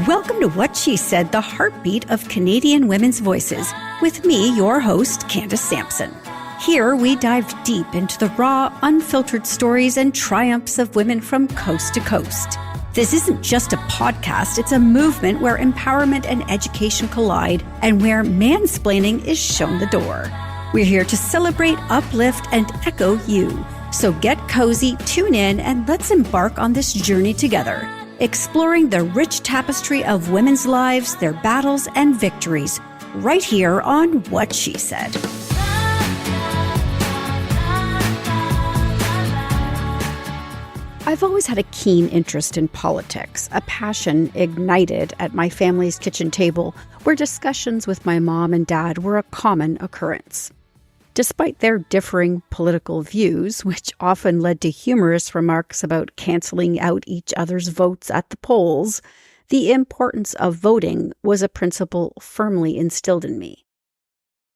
Welcome to What She Said, the heartbeat of Canadian women's voices, with me, your host, Candace Sampson. Here, we dive deep into the raw, unfiltered stories and triumphs of women from coast to coast. This isn't just a podcast, it's a movement where empowerment and education collide and where mansplaining is shown the door. We're here to celebrate, uplift, and echo you. So get cozy, tune in, and let's embark on this journey together, exploring the rich tapestry of women's lives, their battles and victories, right here on What She Said. I've always had a keen interest in politics, a passion ignited at my family's kitchen table, where discussions with my mom and dad were a common occurrence. Despite their differing political views, which often led to humorous remarks about canceling out each other's votes at the polls, the importance of voting was a principle firmly instilled in me.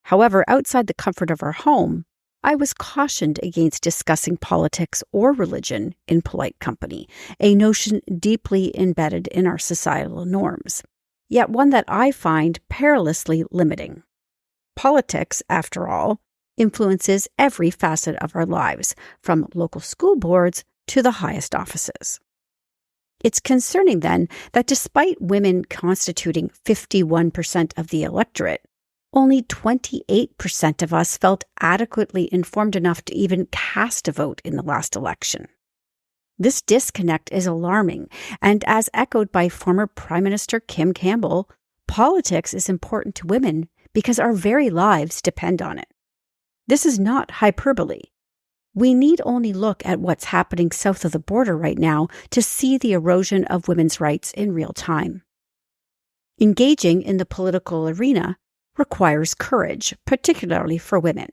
However, outside the comfort of our home, I was cautioned against discussing politics or religion in polite company, a notion deeply embedded in our societal norms, yet one that I find perilously limiting. Politics, after all, influences every facet of our lives, from local school boards to the highest offices. It's concerning, then, that despite women constituting 51% of the electorate, only 28% of us felt adequately informed enough to even cast a vote in the last election. This disconnect is alarming, and as echoed by former Prime Minister Kim Campbell, politics is important to women because our very lives depend on it. This is not hyperbole. We need only look at what's happening south of the border right now to see the erosion of women's rights in real time. Engaging in the political arena requires courage, particularly for women.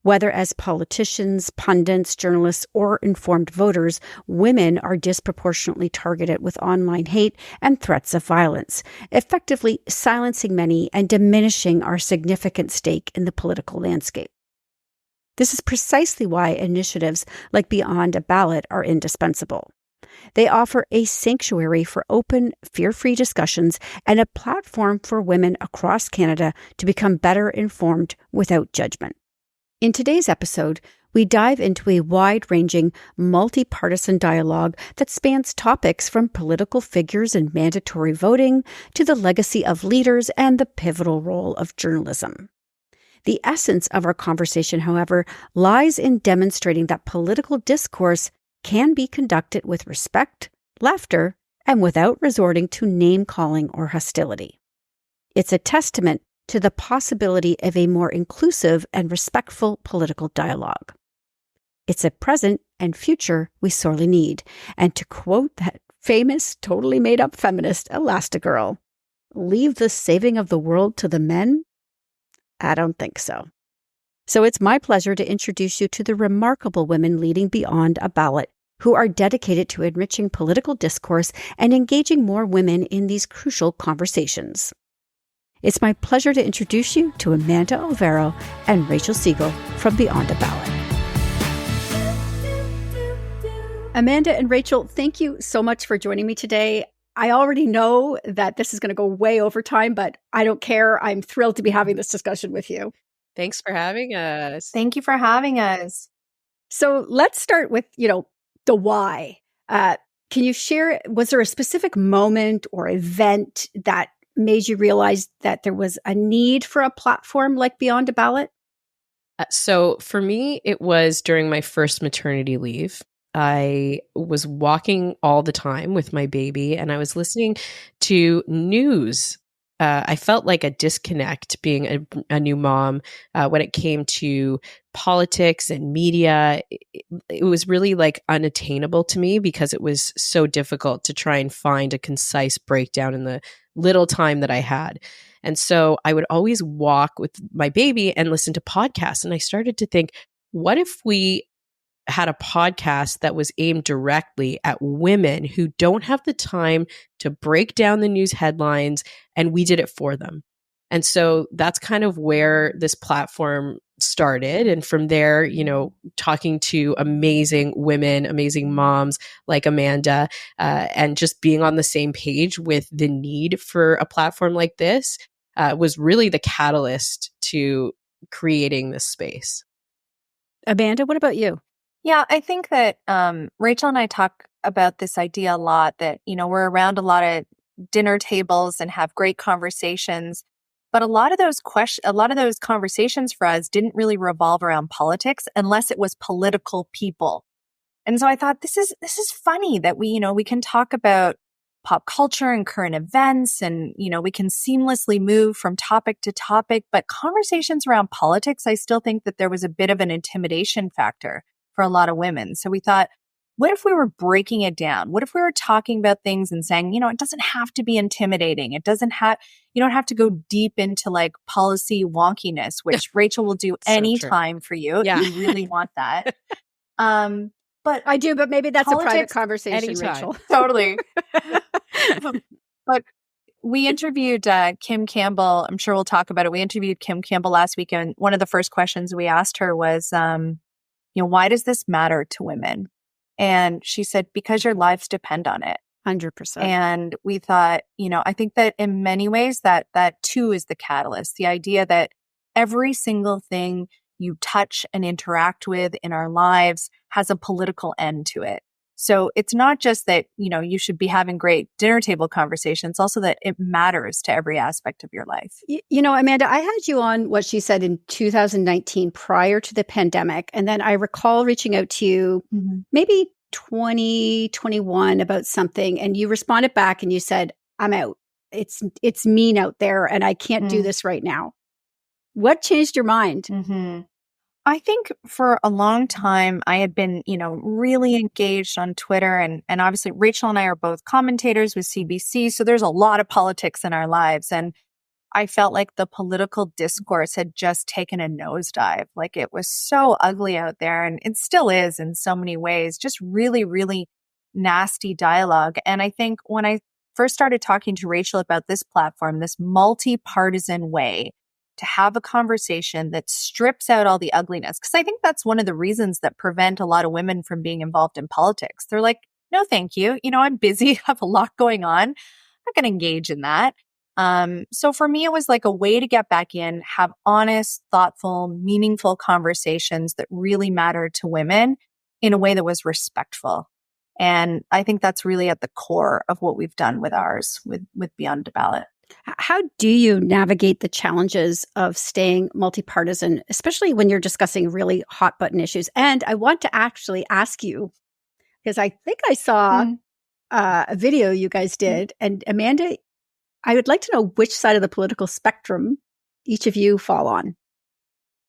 Whether as politicians, pundits, journalists, or informed voters, women are disproportionately targeted with online hate and threats of violence, effectively silencing many and diminishing our significant stake in the political landscape. This is precisely why initiatives like Beyond a Ballot are indispensable. They offer a sanctuary for open, fear-free discussions and a platform for women across Canada to become better informed without judgment. In today's episode, we dive into a wide-ranging, multi-partisan dialogue that spans topics from political figures and mandatory voting to the legacy of leaders and the pivotal role of journalism. The essence of our conversation, however, lies in demonstrating that political discourse can be conducted with respect, laughter, and without resorting to name-calling or hostility. It's a testament to the possibility of a more inclusive and respectful political dialogue. It's a present and future we sorely need. And to quote that famous, totally made-up feminist Elastigirl, leave the saving of the world to the men? I don't think so. So it's my pleasure to introduce you to the remarkable women leading Beyond a Ballot, who are dedicated to enriching political discourse and engaging more women in these crucial conversations. It's my pleasure to introduce you to Amanda Alvaro and Rachael Segal from Beyond a Ballot. Amanda and Rachael, thank you so much for joining me today. I already know that this is going to go way over time, but I don't care. I'm thrilled to be having this discussion with you. Thanks for having us. Thank you for having us. So let's start with, the why. Can you share, was there a specific moment or event that made you realize that there was a need for a platform like Beyond a Ballot? So for me, it was during my first maternity leave. I was walking all the time with my baby and I was listening to news. I felt like a disconnect being a new mom when it came to politics and media. It was really like unattainable to me because it was so difficult to try and find a concise breakdown in the little time that I had. And so I would always walk with my baby and listen to podcasts. And I started to think, what if we had a podcast that was aimed directly at women who don't have the time to break down the news headlines, and we did it for them. And so that's kind of where this platform started. And from there, talking to amazing women, amazing moms like Amanda, and just being on the same page with the need for a platform like this was really the catalyst to creating this space. Amanda, what about you? Yeah, I think that Rachael and I talk about this idea a lot that, we're around a lot of dinner tables and have great conversations. But a lot of those conversations for us didn't really revolve around politics unless it was political people. And so I thought this is funny that we can talk about pop culture and current events and, we can seamlessly move from topic to topic, but conversations around politics, I still think that there was a bit of an intimidation factor for a lot of women. So we thought, what if we were breaking it down? What if we were talking about things and saying, it doesn't have to be intimidating. You don't have to go deep into like policy wonkiness, which Rachael will do anytime for you. Yeah. If you really want that. But I do, but maybe that's a private conversation, anytime. Rachael. Totally. But we interviewed Kim Campbell. I'm sure we'll talk about it. We interviewed Kim Campbell last week, and one of the first questions we asked her was, why does this matter to women? And she said, because your lives depend on it. 100%. And we thought, I think that in many ways that too is the catalyst. The idea that every single thing you touch and interact with in our lives has a political end to it. So it's not just that, you should be having great dinner table conversations, also that it matters to every aspect of your life. Amanda, I had you on what she said in 2019 prior to the pandemic. And then I recall reaching out to you maybe 2021 about something. And you responded back and you said, I'm out. It's mean out there and I can't do this right now. What changed your mind? I think for a long time, I had been, really engaged on Twitter. And obviously, Rachael and I are both commentators with CBC. So there's a lot of politics in our lives. And I felt like the political discourse had just taken a nosedive. Like it was so ugly out there. And it still is in so many ways, just really, really nasty dialogue. And I think when I first started talking to Rachael about this platform, this multi-partisan way to have a conversation that strips out all the ugliness. Because I think that's one of the reasons that prevent a lot of women from being involved in politics. They're like, no, thank you. I'm busy, have a lot going on. I'm not going to engage in that. So for me, it was like a way to get back in, have honest, thoughtful, meaningful conversations that really matter to women in a way that was respectful. And I think that's really at the core of what we've done with ours, with Beyond the Ballot. How do you navigate the challenges of staying multi-partisan, especially when you're discussing really hot button issues? And I want to actually ask you, because I think I saw a video you guys did. And Amanda, I would like to know which side of the political spectrum each of you fall on.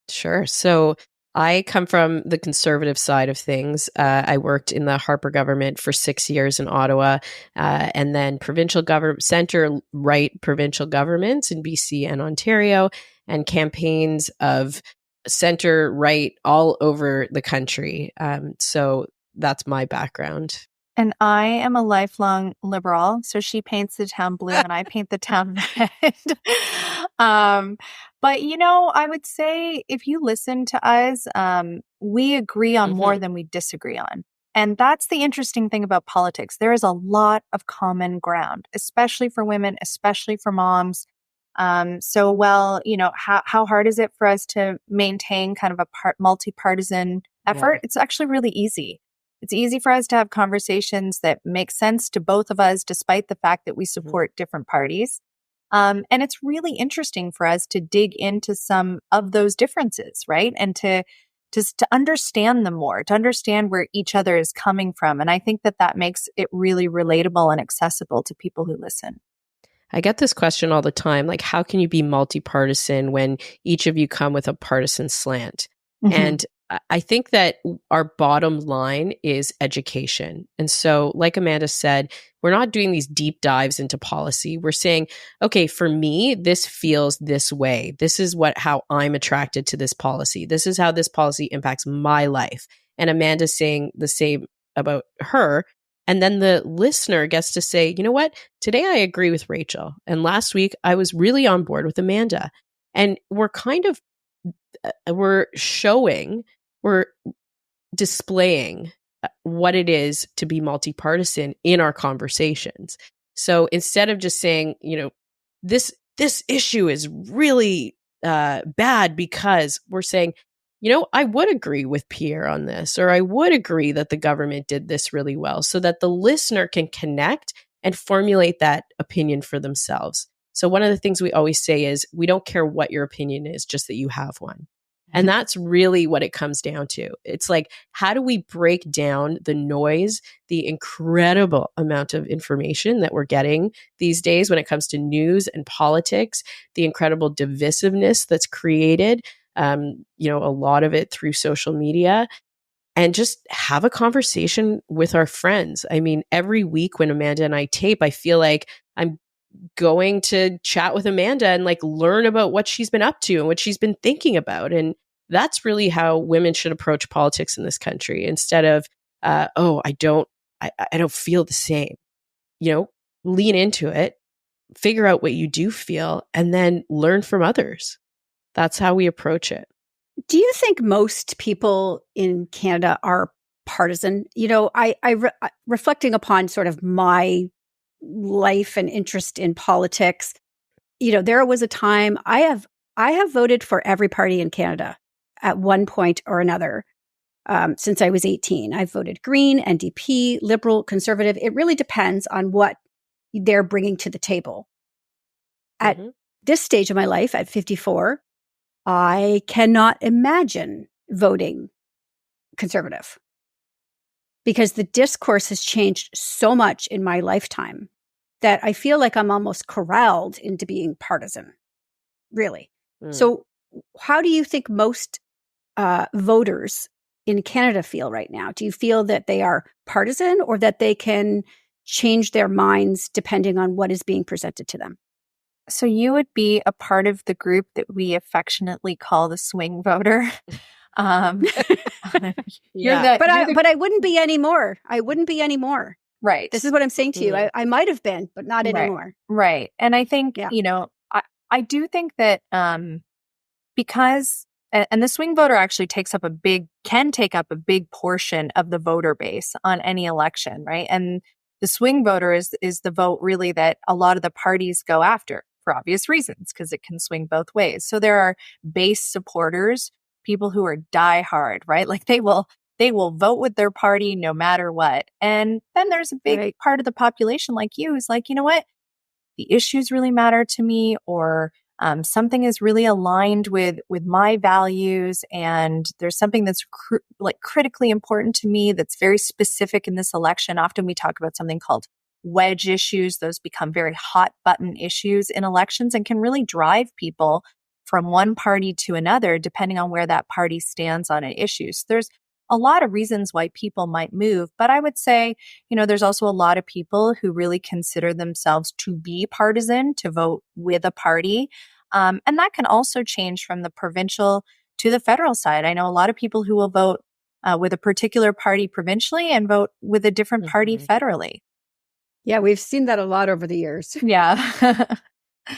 Sure. So I come from the conservative side of things. I worked in the Harper government for 6 years in Ottawa, and then provincial government, center-right provincial governments in BC and Ontario, and campaigns of center-right all over the country. So that's my background. And I am a lifelong liberal. So she paints the town blue and I paint the town red. But, I would say if you listen to us, we agree on more than we disagree on. And that's the interesting thing about politics. There is a lot of common ground, especially for women, especially for moms. How hard is it for us to maintain kind of a multi-partisan effort? Yeah. It's actually really easy. It's easy for us to have conversations that make sense to both of us, despite the fact that we support different parties. And it's really interesting for us to dig into some of those differences, right? And to understand them more, to understand where each other is coming from. And I think that makes it really relatable and accessible to people who listen. I get this question all the time, like, how can you be multi-partisan when each of you come with a partisan slant? And I think that our bottom line is education. And so, like Amanda said, we're not doing these deep dives into policy. We're saying, okay, for me, this feels this way. This is how I'm attracted to this policy. This is how this policy impacts my life. And Amanda's saying the same about her. And then the listener gets to say, you know what? Today I agree with Rachael. And last week I was really on board with Amanda. And we're kind of we're displaying what it is to be multi-partisan in our conversations. So instead of just saying, this issue is really bad, because we're saying, I would agree with Pierre on this, or I would agree that the government did this really well, so that the listener can connect and formulate that opinion for themselves. So one of the things we always say is, we don't care what your opinion is, just that you have one. And that's really what it comes down to. It's like, how do we break down the noise, the incredible amount of information that we're getting these days when it comes to news and politics, the incredible divisiveness that's created, a lot of it through social media, and just have a conversation with our friends. I mean, every week when Amanda and I tape, I feel like I'm going to chat with Amanda and like learn about what she's been up to and what she's been thinking about. And that's really how women should approach politics in this country, instead of, I don't feel the same. Lean into it, figure out what you do feel, and then learn from others. That's how we approach it. Do you think most people in Canada are partisan? Reflecting upon sort of my life and interest in politics, there was a time I have voted for every party in Canada at one point or another since I was 18. I've voted Green, NDP, Liberal, Conservative. It really depends on what they're bringing to the table. At this stage of my life, at 54, I cannot imagine voting Conservative, because the discourse has changed so much in my lifetime that I feel like I'm almost corralled into being partisan, really. So how do you think most voters in Canada feel right now? Do you feel that they are partisan, or that they can change their minds depending on what is being presented to them? So you would be a part of the group that we affectionately call the swing voter. But I wouldn't be anymore. Right. This is what I'm saying to you. I might have been, but not anymore. Right. And I think, I do think that because, and the swing voter actually can take up a big portion of the voter base on any election, right? And the swing voter is the vote really that a lot of the parties go after, for obvious reasons, because it can swing both ways. So there are base supporters, people who are diehard, right? Like they will vote with their party no matter what. And then there's a big part of the population like you who's like, you know what? The issues really matter to me, or something is really aligned with my values, and there's something that's critically important to me that's very specific in this election. Often we talk about something called wedge issues. Those become very hot button issues in elections and can really drive people from one party to another, depending on where that party stands on an issue. So there's a lot of reasons why people might move, but I would say, there's also a lot of people who really consider themselves to be partisan, to vote with a party. And that can also change from the provincial to the federal side. I know a lot of people who will vote with a particular party provincially and vote with a different party federally. Yeah, we've seen that a lot over the years. Yeah.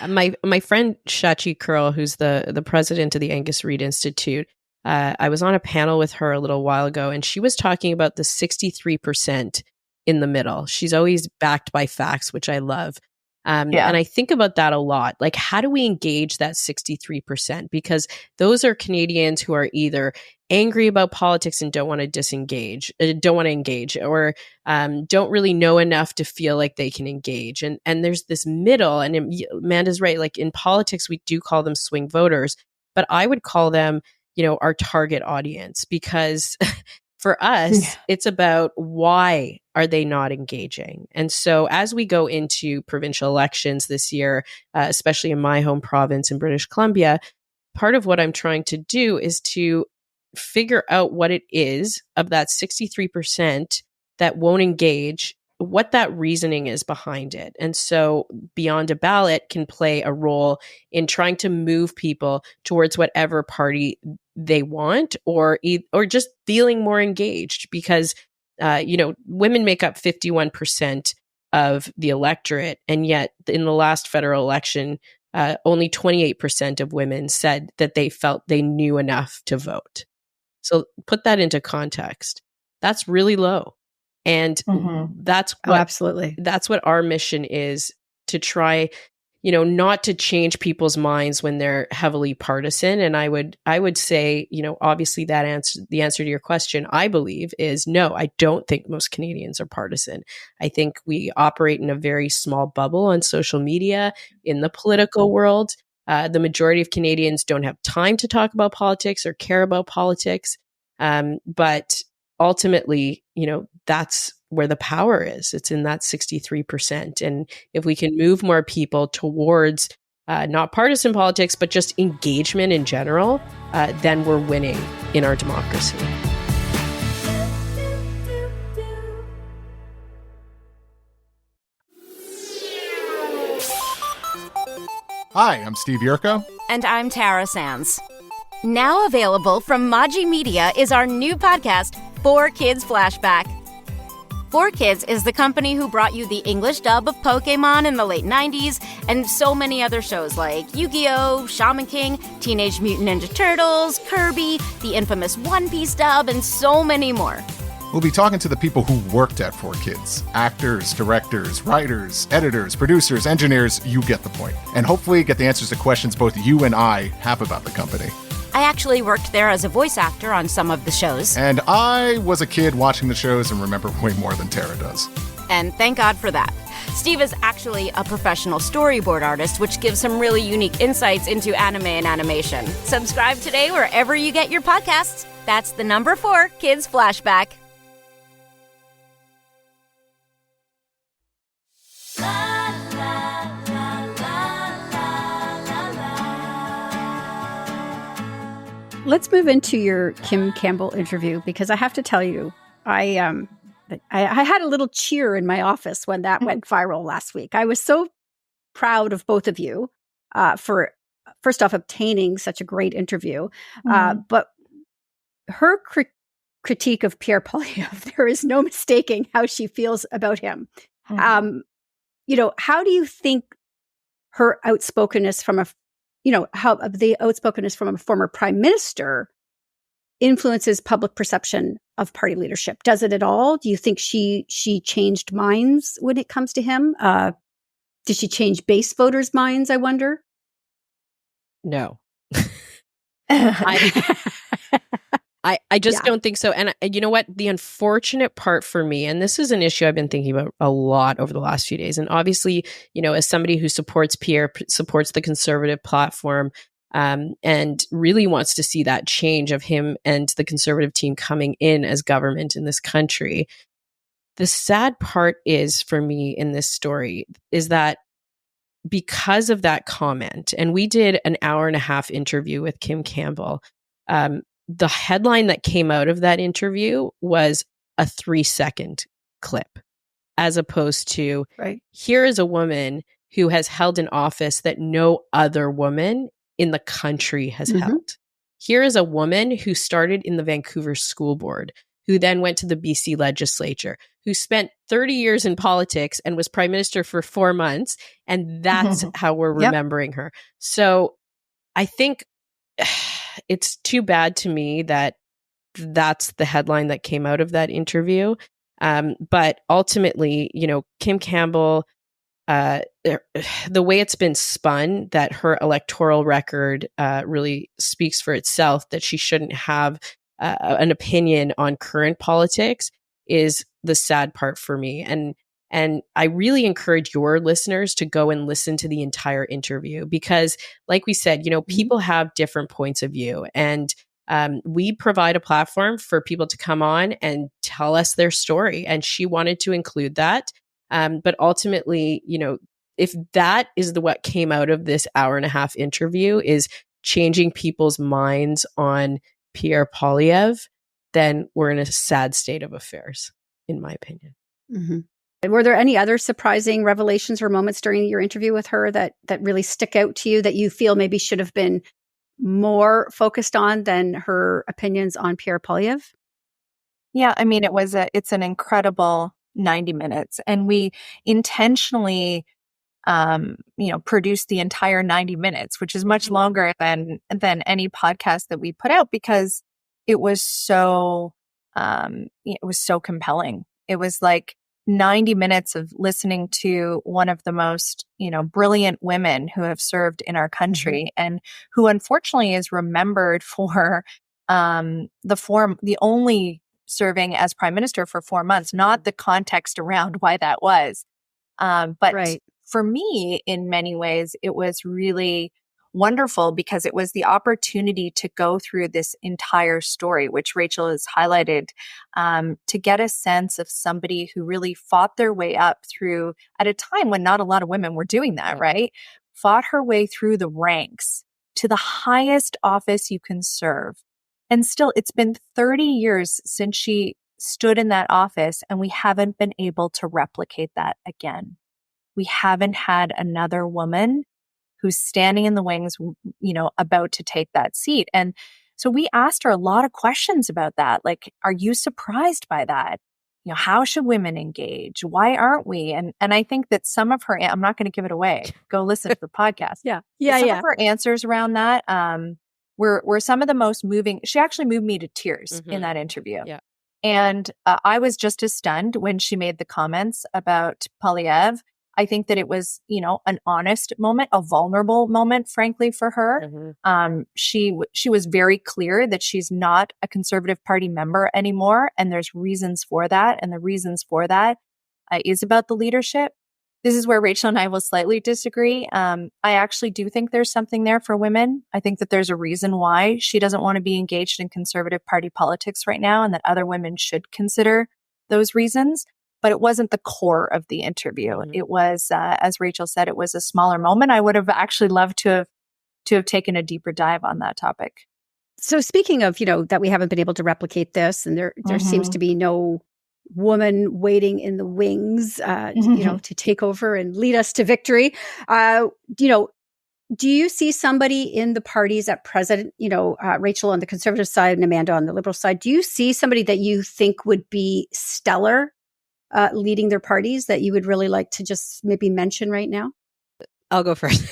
My friend Shachi Curl, who's the president of the Angus Reid Institute, I was on a panel with her a little while ago, and she was talking about the 63% in the middle. She's always backed by facts, which I love. And I think about that a lot. Like, how do we engage that 63%? Because those are Canadians who are either angry about politics and don't want to engage, or don't really know enough to feel like they can engage. And there's this middle, and Amanda's right. Like in politics, we do call them swing voters, but I would call them, our target audience, because for us, it's about why are they not engaging? And so as we go into provincial elections this year, especially in my home province in British Columbia, part of what I'm trying to do is to figure out what it is of that 63% that won't engage, what that reasoning is behind it. And so Beyond a Ballot can play a role in trying to move people towards whatever party they want, or just feeling more engaged, because women make up 51% of the electorate, and yet in the last federal election, only 28% of women said that they felt they knew enough to vote. So put that into context. That's really low. And that's what, absolutely. That's what our mission is, to try, not to change people's minds when they're heavily partisan. And I would say, obviously the answer to your question, I believe, is no, I don't think most Canadians are partisan. I think we operate in a very small bubble on social media, in the political world. The majority of Canadians don't have time to talk about politics or care about politics. But ultimately, that's where the power is. It's in that 63%. And if we can move more people towards not partisan politics, but just engagement in general, then we're winning in our democracy. Hi, I'm Steve Yerko. And I'm Tara Sands. Now available from Maji Media is our new podcast, 4Kids Flashback. 4Kids is the company who brought you the English dub of Pokemon in the late 90s and so many other shows like Yu-Gi-Oh!, Shaman King, Teenage Mutant Ninja Turtles, Kirby, the infamous One Piece dub, and so many more. We'll be talking to the people who worked at 4Kids. Actors, directors, writers, editors, producers, engineers, you get the point. And hopefully get the answers to questions both you and I have about the company. I actually worked there as a voice actor on some of the shows. And I was a kid watching the shows and remember way more than Tara does. And thank God for that. Steve is actually a professional storyboard artist, which gives some really unique insights into anime and animation. Subscribe today wherever you get your podcasts. That's the number 4 Kids Flashback. Let's move into your Kim Campbell interview, because I have to tell you, I had a little cheer in my office when that went viral last week. I was so proud of both of you for, first off, obtaining such a great interview. But her critique of Pierre Poilievre, there is no mistaking how she feels about him. How do you think her outspokenness from how the outspokenness from a former prime minister influences public perception of party leadership? Does it at all? Do you think she changed minds when it comes to him? Did she change base voters' minds, I wonder? No. I just don't think so. And you know what? The unfortunate part for me, and this is an issue I've been thinking about a lot over the last few days, and obviously, as somebody who supports Pierre, supports the Conservative platform, and really wants to see that change of him and the Conservative team coming in as government in this country. The sad part is, for me in this story, is that because of that comment, and we did an 1.5-hour interview with Kim Campbell, the headline that came out of that interview was a 3-second clip, as opposed to, here is a woman who has held an office that no other woman in the country has held. Here is a woman who started in the Vancouver School Board, who then went to the BC legislature, who spent 30 years in politics and was prime minister for 4 months. And that's how we're remembering her. So I think it's too bad to me that that's the headline that came out of that interview. But ultimately, Kim Campbell, the way it's been spun, that her electoral record really speaks for itself, that she shouldn't have an opinion on current politics, is the sad part for me. And I really encourage your listeners to go and listen to the entire interview, because like we said, people have different points of view, and we provide a platform for people to come on and tell us their story. And she wanted to include that. But ultimately, if that is what came out of this 1.5-hour interview, is changing people's minds on Pierre Poilievre, then we're in a sad state of affairs, in my opinion. Were there any other surprising revelations or moments during your interview with her that really stick out to you, that you feel maybe should have been more focused on than her opinions on Pierre Poilievre? Yeah, I mean, it's an incredible 90 minutes, and we intentionally produced the entire 90 minutes, which is much longer than any podcast that we put out, because it was so compelling. It was like 90 minutes of listening to one of the most, brilliant women who have served in our country, and who unfortunately is remembered for the only serving as prime minister for 4 months, not the context around why that was. But Right. For me, in many ways, it was really wonderful because it was the opportunity to go through this entire story, which Rachael has highlighted, to get a sense of somebody who really fought their way up through at a time when not a lot of women were doing that, right? Fought her way through the ranks to the highest office you can serve. And still, it's been 30 years since she stood in that office, and we haven't been able to replicate that again. We haven't had another woman who's standing in the wings, about to take that seat. And so we asked her a lot of questions about that. Like, are you surprised by that? How should women engage? Why aren't we? And I think that some of her, I'm not going to give it away. Go listen to the podcast. Yeah. Some of her answers around that were some of the most moving. She actually moved me to tears in that interview. Yeah. And I was just as stunned when she made the comments about Polyev. I think that it was, an honest moment, a vulnerable moment, frankly, for her. She was very clear that she's not a Conservative Party member anymore, and there's reasons for that. And the reasons for that is about the leadership. This is where Rachael and I will slightly disagree. I actually do think there's something there for women. I think that there's a reason why she doesn't want to be engaged in Conservative Party politics right now, and that other women should consider those reasons. But it wasn't the core of the interview. It was, as Rachael said, it was a smaller moment. I would have actually loved to have taken a deeper dive on that topic. So speaking of, that we haven't been able to replicate this, and there seems to be no woman waiting in the wings, to take over and lead us to victory. Do you see somebody in the parties at present, Rachael on the Conservative side and Amanda on the Liberal side, do you see somebody that you think would be stellar leading their parties that you would really like to just maybe mention right now? I'll go first.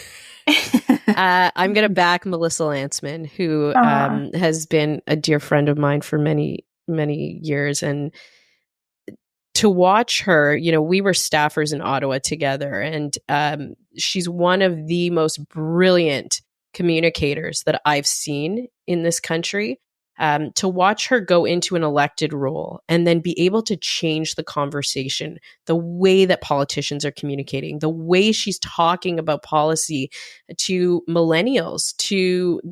I'm going to back Melissa Lantsman, who has been a dear friend of mine for many, many years. And to watch her, we were staffers in Ottawa together, and she's one of the most brilliant communicators that I've seen in this country. To watch her go into an elected role and then be able to change the conversation, the way that politicians are communicating, the way she's talking about policy to millennials, to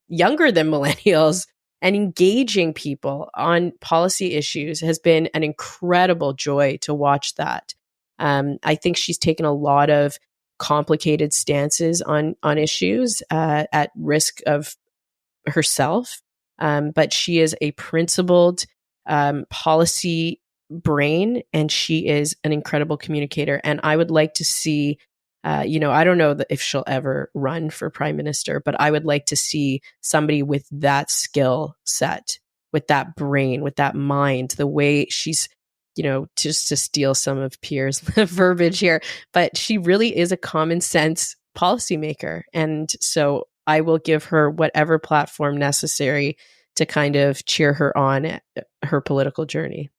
younger than millennials, and engaging people on policy issues has been an incredible joy to watch that. I think she's taken a lot of complicated stances on issues at risk of herself, but she is a principled policy brain, and she is an incredible communicator. And I would like to see, I don't know if she'll ever run for prime minister, but I would like to see somebody with that skill set, with that brain, with that mind, the way she's, just to steal some of Pierre's verbiage here, but she really is a common sense policymaker. And so I will give her whatever platform necessary to kind of cheer her on her political journey.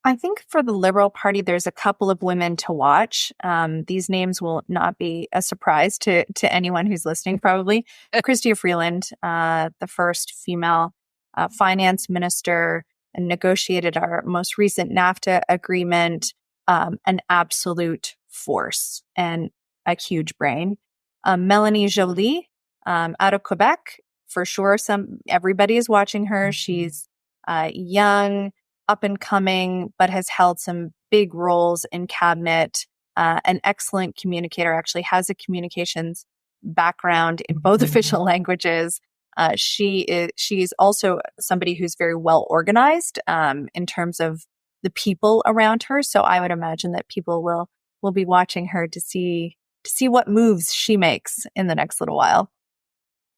I think for the Liberal Party, there's a couple of women to watch. These names will not be a surprise to anyone who's listening, probably. Chrystia Freeland, the first female finance minister, and negotiated our most recent NAFTA agreement, an absolute force and a huge brain. Melanie Joly, out of Quebec, for sure. Everybody is watching her. She's young, up and coming, but has held some big roles in cabinet. An excellent communicator, actually has a communications background in both official languages. She's also somebody who's very well organized in terms of the people around her. So I would imagine that people will be watching her to see what moves she makes in the next little while.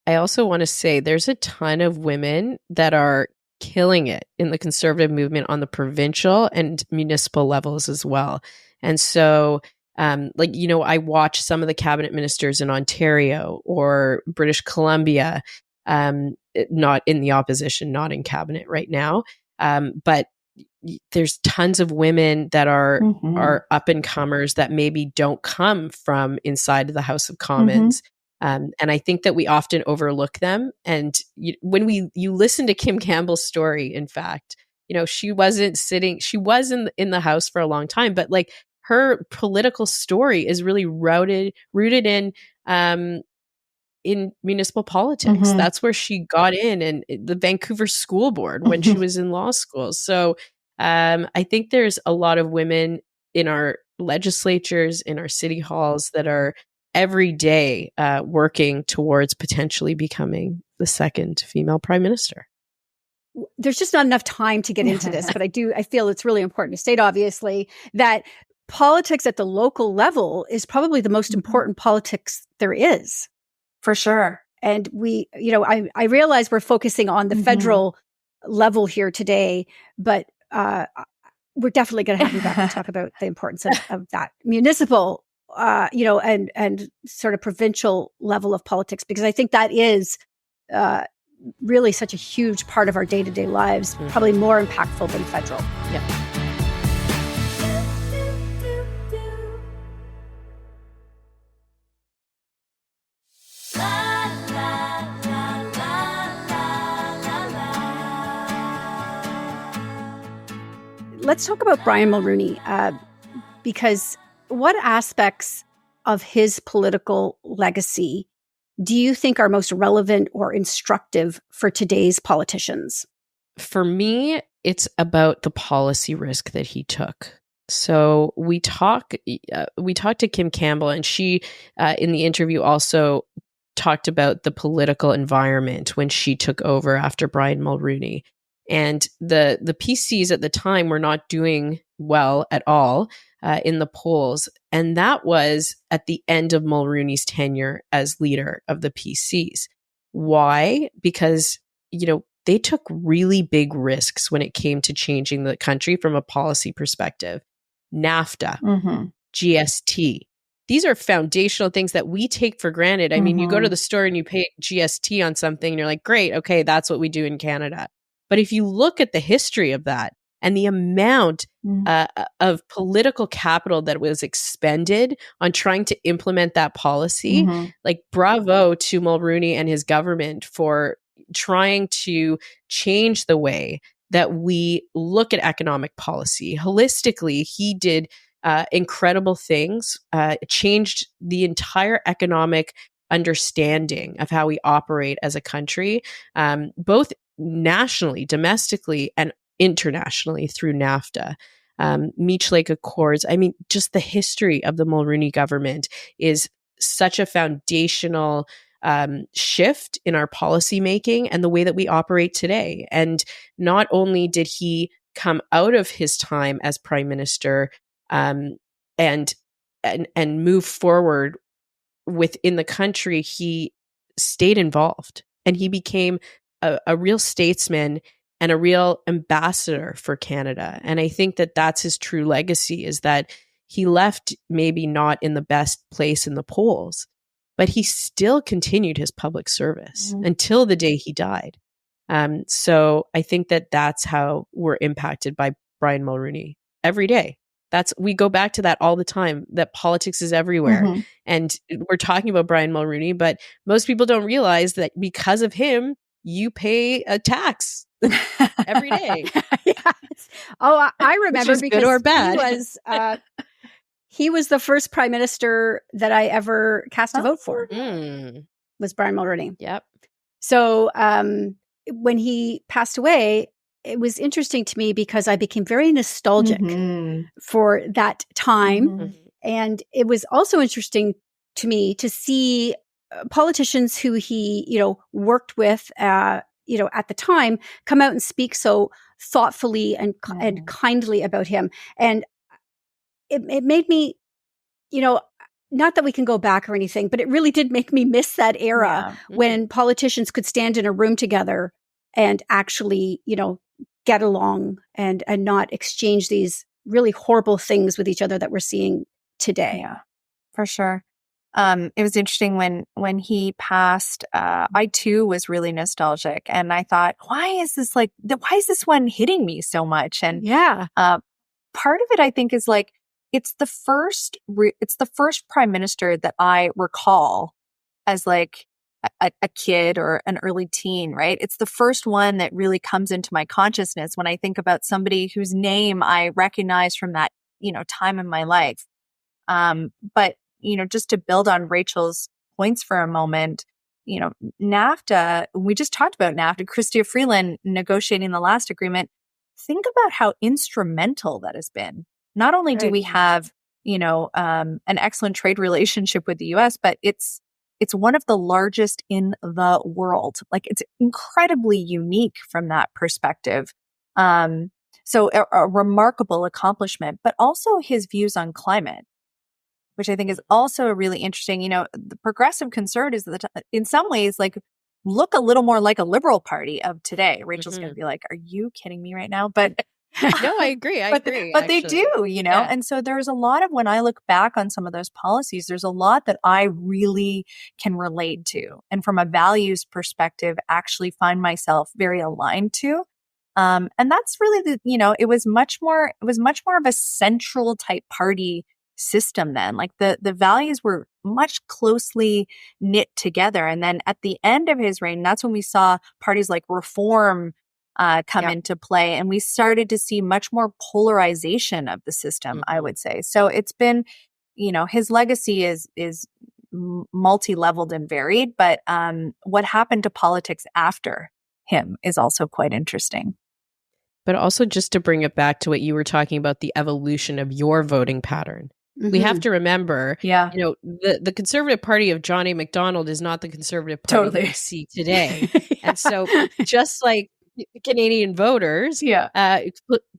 I also want to say there's a ton of women that are killing it in the Conservative movement on the provincial and municipal levels as well. And so I watch some of the cabinet ministers in Ontario or British Columbia, not in the opposition, not in cabinet right now. But there's tons of women that are up and comers that maybe don't come from inside of the House of Commons. And I think that we often overlook them. And when you listen to Kim Campbell's story, in fact, she was in the House for a long time, but like her political story is really rooted in municipal politics. That's where she got in, and the Vancouver School Board when she was in law school. So I think there's a lot of women in our legislatures, in our city halls that are every day working towards potentially becoming the second female prime minister. There's just not enough time to get into this, but I feel it's really important to state, obviously, that politics at the local level is probably the most important politics there is. For sure. And I realize we're focusing on the federal level here today, but we're definitely going to have you back to talk about the importance of that municipal, and sort of provincial level of politics, because I think that is really such a huge part of our day-to-day lives, probably more impactful than federal. Yeah. Let's talk about Brian Mulroney, because what aspects of his political legacy do you think are most relevant or instructive for today's politicians? For me, it's about the policy risk that he took. So we talked to Kim Campbell, and she, in the interview, also talked about the political environment when she took over after Brian Mulroney. And the PCs at the time were not doing well at all in the polls. And that was at the end of Mulroney's tenure as leader of the PCs. Why? Because, they took really big risks when it came to changing the country from a policy perspective. NAFTA, GST. These are foundational things that we take for granted. I mean, you go to the store and you pay GST on something and you're like, great, okay, that's what we do in Canada. But if you look at the history of that and the amount of political capital that was expended on trying to implement that policy, like bravo to Mulroney and his government for trying to change the way that we look at economic policy. Holistically, he did incredible things, changed the entire economic understanding of how we operate as a country, both nationally, domestically, and internationally through NAFTA, Meech Lake Accords. I mean, just the history of the Mulroney government is such a foundational shift in our policymaking and the way that we operate today. And not only did he come out of his time as prime minister and move forward within the country, he stayed involved and he became a real statesman and a real ambassador for Canada. And I think that that's his true legacy, is that he left maybe not in the best place in the polls, but he still continued his public service until the day he died. So I think that that's how we're impacted by Brian Mulroney every day. We go back to that all the time, that politics is everywhere. And we're talking about Brian Mulroney, but most people don't realize that because of him, you pay a tax every day. Yes. Oh, I remember, because good or bad. He was the first prime minister that I ever cast a vote for. Was Brian Mulroney. Yep. So when he passed away, it was interesting to me because I became very nostalgic for that time. And it was also interesting to me to see politicians who he, worked with, at the time, come out and speak so thoughtfully and kindly about him. And it made me, not that we can go back or anything, but it really did make me miss that era when politicians could stand in a room together and actually, get along and not exchange these really horrible things with each other that we're seeing today. Yeah, for sure. It was interesting when he passed, I too was really nostalgic, and I thought, why is this one hitting me so much? And Yeah. part of it, I think, is like, it's the first prime minister that I recall as like a kid or an early teen, right? It's the first one that really comes into my consciousness when I think about somebody whose name I recognize from that, time in my life. But, just to build on Rachel's points for a moment, NAFTA, we just talked about NAFTA, Chrystia Freeland negotiating the last agreement. Think about how instrumental that has been. Not only do we have, an excellent trade relationship with the US, but it's one of the largest in the world. Like, it's incredibly unique from that perspective. So a remarkable accomplishment, but also his views on climate, which I think is also really interesting. The progressive conservatives in some ways, like, look a little more like a liberal party of today. Rachel's going to be like, are you kidding me right now? But no, I agree. But they do, Yeah. And so there's a lot of, when I look back on some of those policies, there's a lot that I really can relate to. And from a values perspective, actually find myself very aligned to. And that's really it was much more of a central type party system then. Like the values were much closely knit together. And then at the end of his reign, that's when we saw parties like Reform come into play. And we started to see much more polarization of the system, I would say. So it's been, his legacy is multi-leveled and varied, but what happened to politics after him is also quite interesting. But also, just to bring it back to what you were talking about, the evolution of your voting pattern. We have to remember, the Conservative Party of John A. Macdonald is not the Conservative Party that we see today. And so just like Canadian voters,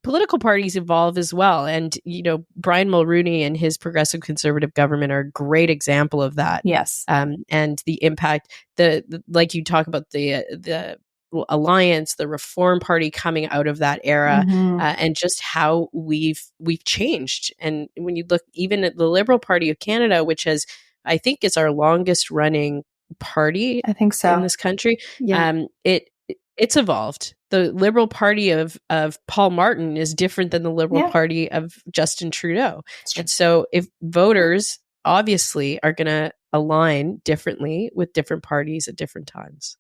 political parties evolve as well. And, Brian Mulroney and his progressive conservative government are a great example of that. Yes. And the impact, like you talk about the Alliance, the Reform Party coming out of that era, and just how we've changed. And when you look even at the Liberal Party of Canada, which I think is our longest running party, I think so, in this country, it's evolved. The Liberal Party of Paul Martin is different than the Liberal Party of Justin Trudeau. And so if voters obviously are going to align differently with different parties at different times.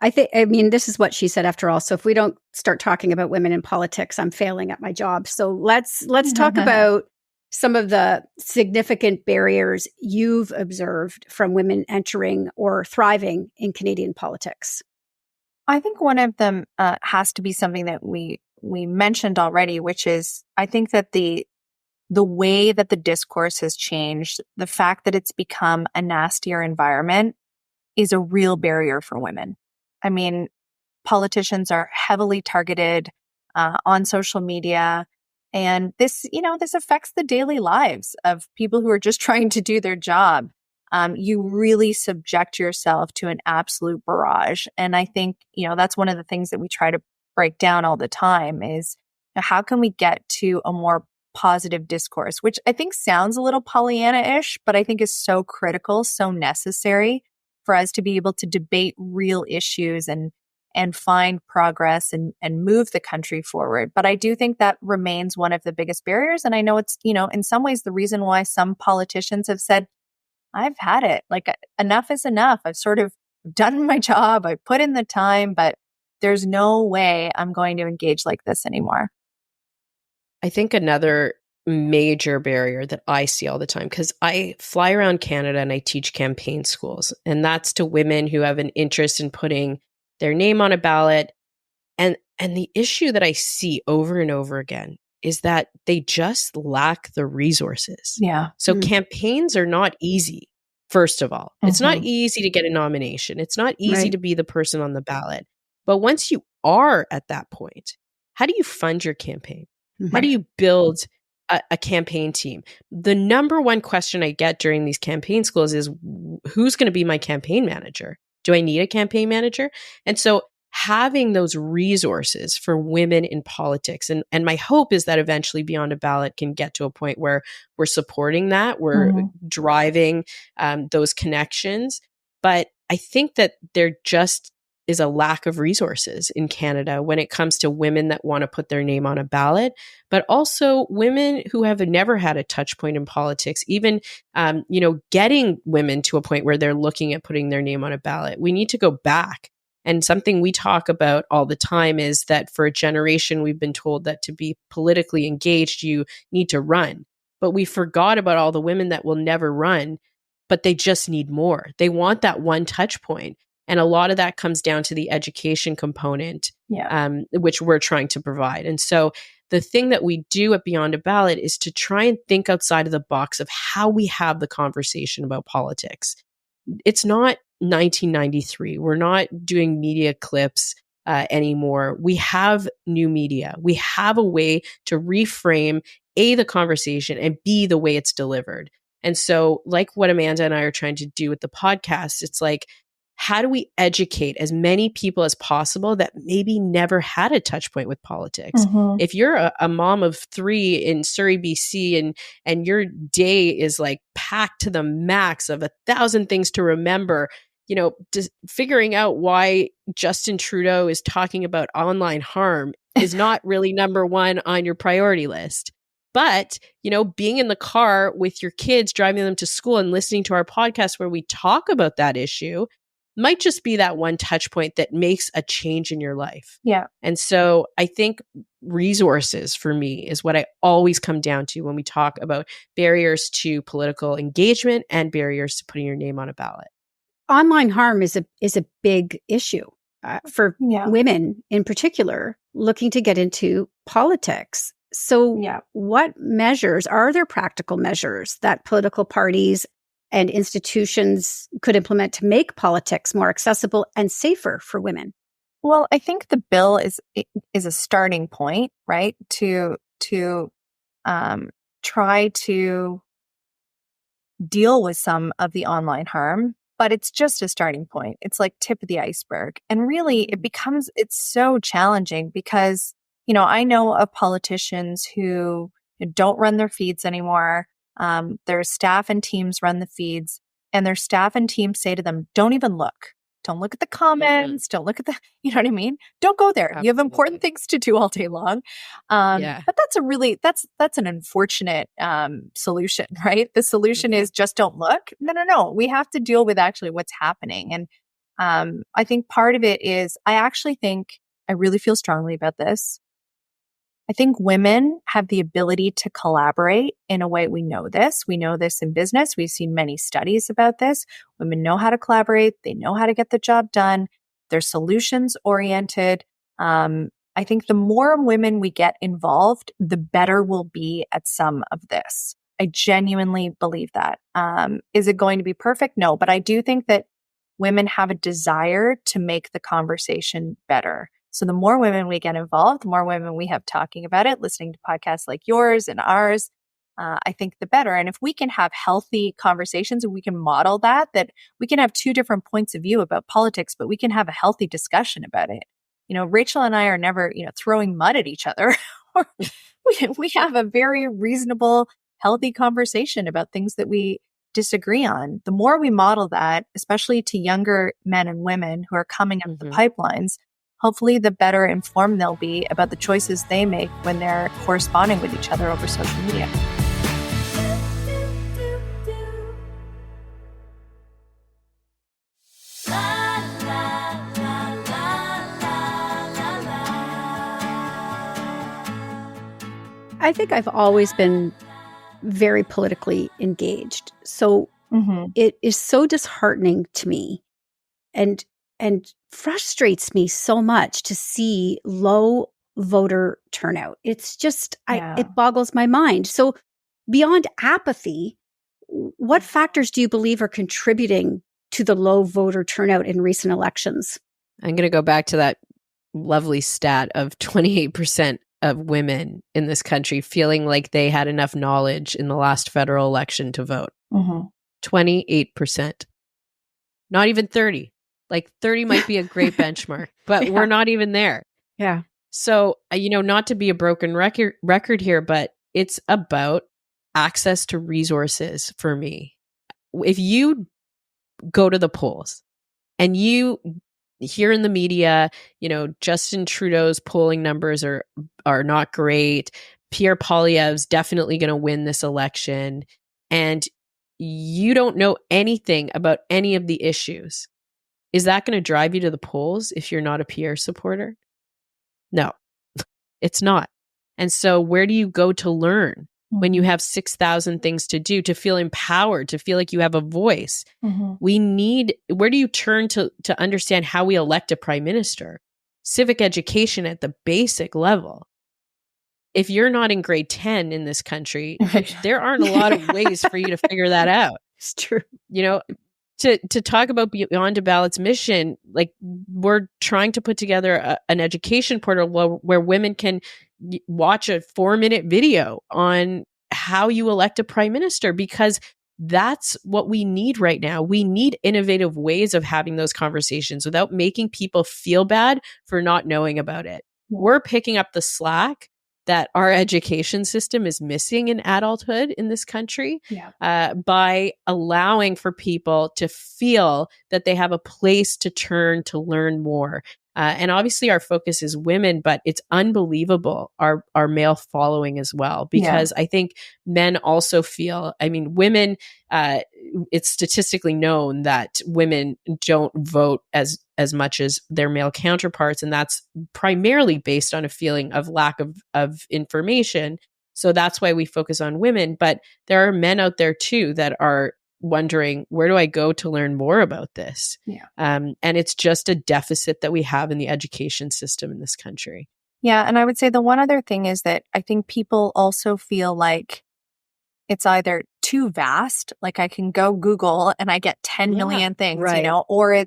This is what she said after all. So if we don't start talking about women in politics, I'm failing at my job. So let's talk about some of the significant barriers you've observed from women entering or thriving in Canadian politics. I think one of them has to be something that we mentioned already, which is, I think that the way that the discourse has changed, the fact that it's become a nastier environment is a real barrier for women. I mean, politicians are heavily targeted on social media, and this affects the daily lives of people who are just trying to do their job. You really subject yourself to an absolute barrage. And I think, that's one of the things that we try to break down all the time is, how can we get to a more positive discourse, which I think sounds a little Pollyanna-ish, but I think is so critical, so necessary for us to be able to debate real issues and find progress and move the country forward. But I do think that remains one of the biggest barriers. And I know it's, in some ways the reason why some politicians have said, I've had it, like, enough is enough. I've sort of done my job. I put in the time, but there's no way I'm going to engage like this anymore. I think another major barrier that I see all the time, because I fly around Canada and I teach campaign schools, and that's to women who have an interest in putting their name on a ballot. And the issue that I see over and over again is that they just lack the resources. Yeah. So campaigns are not easy, first of all. It's not easy to get a nomination. It's not easy to be the person on the ballot. But once you are at that point, how do you fund your campaign? How do you build a campaign team? The number one question I get during these campaign schools is, who's going to be my campaign manager? Do I need a campaign manager? And so having those resources for women in politics. And my hope is that eventually Beyond a Ballot can get to a point where we're supporting that, we're driving those connections. But I think that there just is a lack of resources in Canada when it comes to women that want to put their name on a ballot, but also women who have never had a touch point in politics, even, getting women to a point where they're looking at putting their name on a ballot. We need to go back. And something we talk about all the time is that for a generation, we've been told that to be politically engaged, you need to run. But we forgot about all the women that will never run, but they just need more. They want that one touch point. And a lot of that comes down to the education component, which we're trying to provide. And so the thing that we do at Beyond a Ballot is to try and think outside of the box of how we have the conversation about politics. It's not 1993. We're not doing media clips anymore. We have new media. We have a way to reframe A, the conversation, and B, the way it's delivered. And so like what Amanda and I are trying to do with the podcast, it's like, how do we educate as many people as possible that maybe never had a touch point with politics? If you're a mom of 3 in Surrey, BC, and your day is like packed to the max of 1,000 things to remember, just figuring out why Justin Trudeau is talking about online harm is not really number one on your priority list. But, being in the car with your kids, driving them to school and listening to our podcast where we talk about that issue might just be that one touch point that makes a change in your life. Yeah. And so I think resources for me is what I always come down to when we talk about barriers to political engagement and barriers to putting your name on a ballot. Online harm is a big issue for women in particular looking to get into politics. So what measures, are there practical measures that political parties and institutions could implement to make politics more accessible and safer for women? Well, I think the bill is a starting point, right? To try to deal with some of the online harm, but it's just a starting point. It's like tip of the iceberg. And really it's so challenging because, I know of politicians who don't run their feeds anymore. Their staff and teams run the feeds, and their staff and teams say to them, don't even look. Don't look at the comments. Don't look at you know what I mean? Don't go there. Absolutely. You have important things to do all day long. But that's an unfortunate solution, right? The solution is just don't look. No. We have to deal with actually what's happening. And I think part of it is, I really feel strongly about this. I think women have the ability to collaborate in a way. We know this. We know this in business. We've seen many studies about this. Women know how to collaborate. They know how to get the job done. They're solutions oriented. I think the more women we get involved, the better we'll be at some of this. I genuinely believe that. Is it going to be perfect? No, but I do think that women have a desire to make the conversation better. So the more women we get involved, the more women we have talking about it, listening to podcasts like yours and ours, I think the better. And if we can have healthy conversations and we can model that we can have 2 different points of view about politics, but we can have a healthy discussion about it. Rachael and I are never, throwing mud at each other. We have a very reasonable, healthy conversation about things that we disagree on. The more we model that, especially to younger men and women who are coming up the pipelines, hopefully the better informed they'll be about the choices they make when they're corresponding with each other over social media. I think I've always been very politically engaged. So it is so disheartening to me and frustrates me so much to see low voter turnout. It's just, it boggles my mind. So beyond apathy, what factors do you believe are contributing to the low voter turnout in recent elections? I'm going to go back to that lovely stat of 28% of women in this country feeling like they had enough knowledge in the last federal election to vote. 28%. Not even 30. Like 30 might be a great benchmark, but we're not even there. Yeah. So, not to be a broken record here, but it's about access to resources for me. If you go to the polls and you hear in the media, Justin Trudeau's polling numbers are not great. Pierre Poilievre's definitely going to win this election. And you don't know anything about any of the issues. Is that going to drive you to the polls if you're not a Pierre supporter? No, it's not. And so where do you go to learn when you have 6,000 things to do, to feel empowered, to feel like you have a voice? Where do you turn to understand how we elect a prime minister? Civic education at the basic level. If you're not in grade 10 in this country, there aren't a lot of ways for you to figure that out. It's true. To talk about Beyond a Ballot's mission, like we're trying to put together an education portal where women can watch a 4-minute video on how you elect a prime minister, because that's what we need right now. We need innovative ways of having those conversations without making people feel bad for not knowing about it. We're picking up the slack that our education system is missing in adulthood in this country, by allowing for people to feel that they have a place to turn to learn more. And obviously our focus is women, but it's unbelievable, our male following as well, because I think men also feel, women, it's statistically known that women don't vote as much as their male counterparts. And that's primarily based on a feeling of lack of information. So that's why we focus on women. But there are men out there too that are wondering, where do I go to learn more about this? And it's just a deficit that we have in the education system in this country. Yeah. And I would say the one other thing is that I think people also feel like it's either too vast, like I can go Google and I get 10 million things, or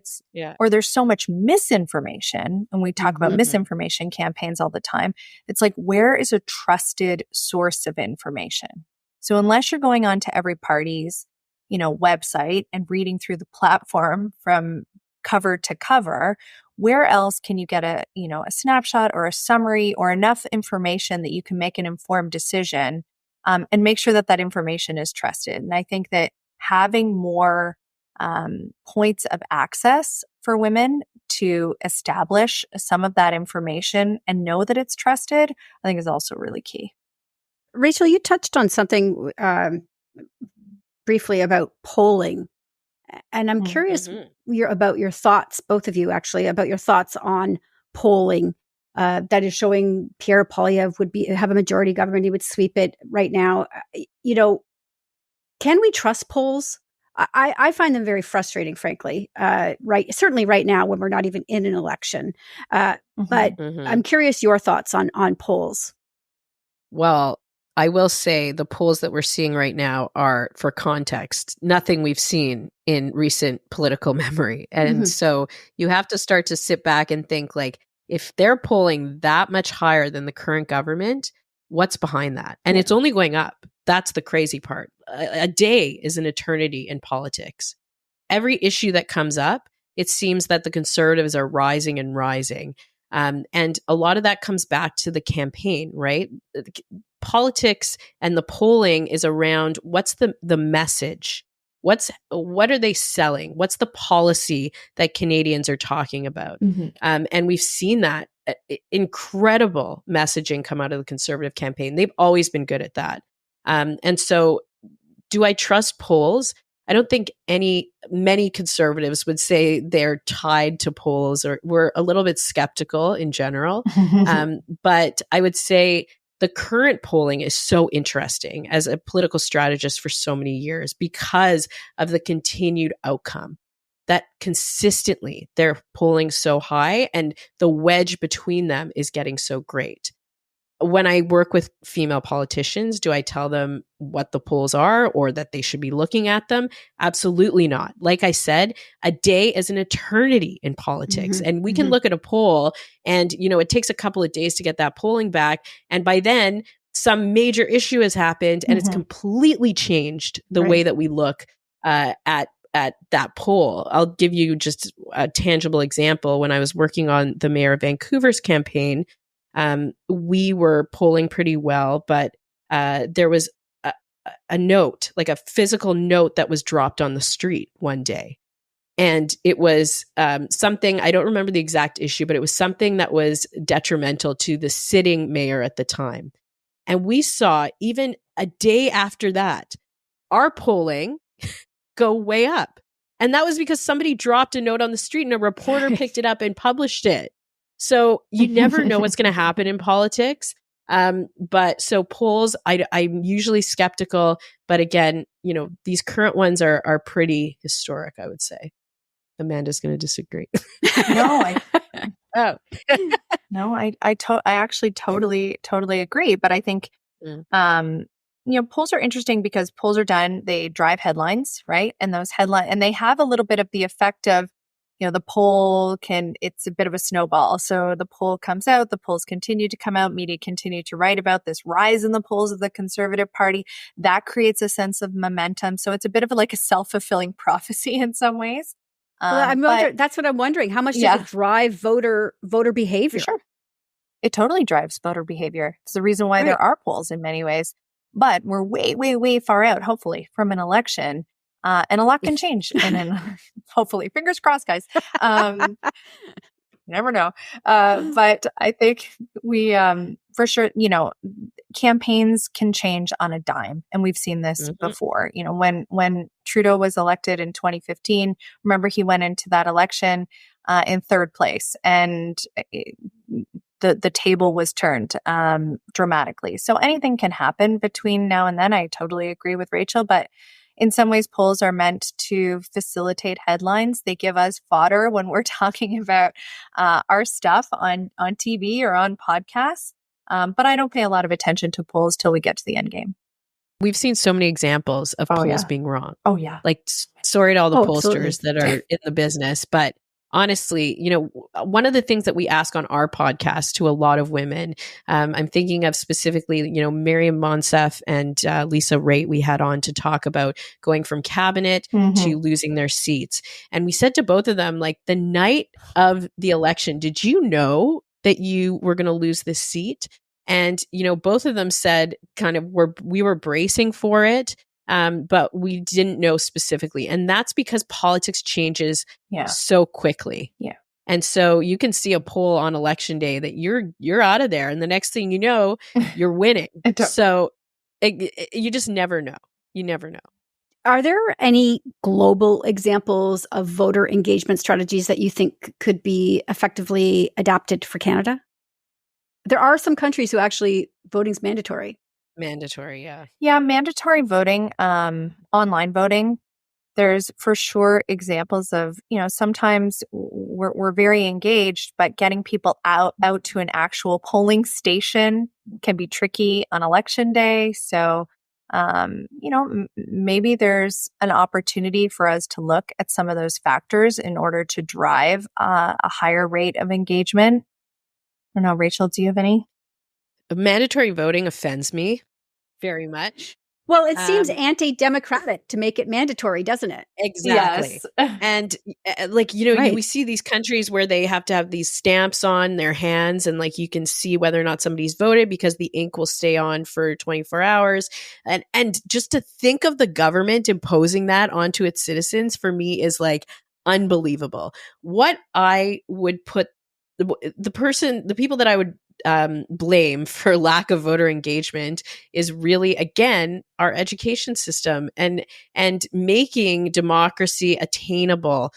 there's so much misinformation. And we talk about misinformation campaigns all the time. It's like, where is a trusted source of information? So unless you're going on to every party's website and reading through the platform from cover to cover, where else can you get a snapshot or a summary or enough information that you can make an informed decision, and make sure that information is trusted? And I think that having more points of access for women to establish some of that information and know that it's trusted, I think is also really key. Rachel, you touched on something briefly about polling. And I'm curious about your thoughts, both of you actually, about your thoughts on polling that is showing Pierre Poilievre would have a majority government. He would sweep it right now. Can we trust polls? I find them very frustrating, frankly. Certainly right now when we're not even in an election. But I'm curious your thoughts on polls. Well, I will say the polls that we're seeing right now are, for context, nothing we've seen in recent political memory. And so you have to start to sit back and think, like, if they're polling that much higher than the current government, what's behind that? And it's only going up. That's the crazy part. A day is an eternity in politics. Every issue that comes up, it seems that the Conservatives are rising and rising. And a lot of that comes back to the campaign, right? Politics and the polling is around what's the message? What are they selling? What's the policy that Canadians are talking about? And we've seen that incredible messaging come out of the Conservative campaign. They've always been good at that. And so do I trust polls? I don't think many Conservatives would say they're tied to polls, or we're a little bit skeptical in general. But I would say the current polling is so interesting as a political strategist for so many years because of the continued outcome that consistently they're polling so high and the wedge between them is getting so great. When I work with female politicians, do I tell them what the polls are or that they should be looking at them? Absolutely not. Like I said, a day is an eternity in politics. And we can look at a poll and, it takes a couple of days to get that polling back. And by then, some major issue has happened and it's completely changed the way that we look at at that poll. I'll give you just a tangible example. When I was working on the Mayor of Vancouver's campaign, we were polling pretty well, but there was a note, like a physical note that was dropped on the street one day. And it was something, I don't remember the exact issue, but it was something that was detrimental to the sitting mayor at the time. And we saw, even a day after that, our polling go way up. And that was because somebody dropped a note on the street and a reporter picked it up and published it. So you never know what's going to happen in politics. But so polls, I'm usually skeptical. But again, these current ones are pretty historic, I would say. Amanda's going to disagree. No, I actually totally agree. But I think, polls are interesting because polls are done, they drive headlines, right? And those and they have a little bit of the effect of, the poll it's a bit of a snowball. So the poll comes out, the polls continue to come out, media continue to write about this rise in the polls of the Conservative Party. That creates a sense of momentum. So it's a bit of like a self-fulfilling prophecy in some ways. Well, that's what I'm wondering. How much does it drive voter behavior? For sure. It totally drives voter behavior. It's the reason why there are polls in many ways. But we're way, way, way far out, hopefully, from an election. And a lot can change. And then hopefully, fingers crossed, guys. Never know. But I think we, for sure, campaigns can change on a dime. And we've seen this before. When Trudeau was elected in 2015, remember he went into that election in third place. And the table was turned dramatically. So anything can happen between now and then. I totally agree with Rachael. But in some ways, polls are meant to facilitate headlines. They give us fodder when we're talking about our stuff on TV or on podcasts. But I don't pay a lot of attention to polls till we get to the end game. We've seen so many examples of polls being wrong. Oh, yeah. Like, sorry to all the absolutely. pollsters that are in the business, but honestly, one of the things that we ask on our podcast to a lot of women, I'm thinking of specifically, Miriam Monsef and Lisa Raitt we had on to talk about going from cabinet to losing their seats. And we said to both of them, like, the night of the election, did you know that you were going to lose this seat? And, both of them said we were bracing for it. But we didn't know specifically. And that's because politics changes so quickly. Yeah. And so you can see a poll on election day that you're out of there. And the next thing you know, you're winning. So you just never know. You never know. Are there any global examples of voter engagement strategies that you think could be effectively adapted for Canada? There are some countries who actually voting's mandatory. Mandatory, yeah. Yeah, mandatory voting, online voting. There's for sure examples of, sometimes we're very engaged, but getting people out to an actual polling station can be tricky on election day. So, maybe there's an opportunity for us to look at some of those factors in order to drive a higher rate of engagement. I don't know, Rachael, do you have any? Mandatory voting offends me very much. Well, it seems anti-democratic to make it mandatory, doesn't it? Exactly. Yes. And we see these countries where they have to have these stamps on their hands, and like you can see whether or not somebody's voted because the ink will stay on for 24 hours. And just to think of the government imposing that onto its citizens, for me, is like unbelievable. What I would put the people that I would blame for lack of voter engagement is really, again, our education system and making democracy attainable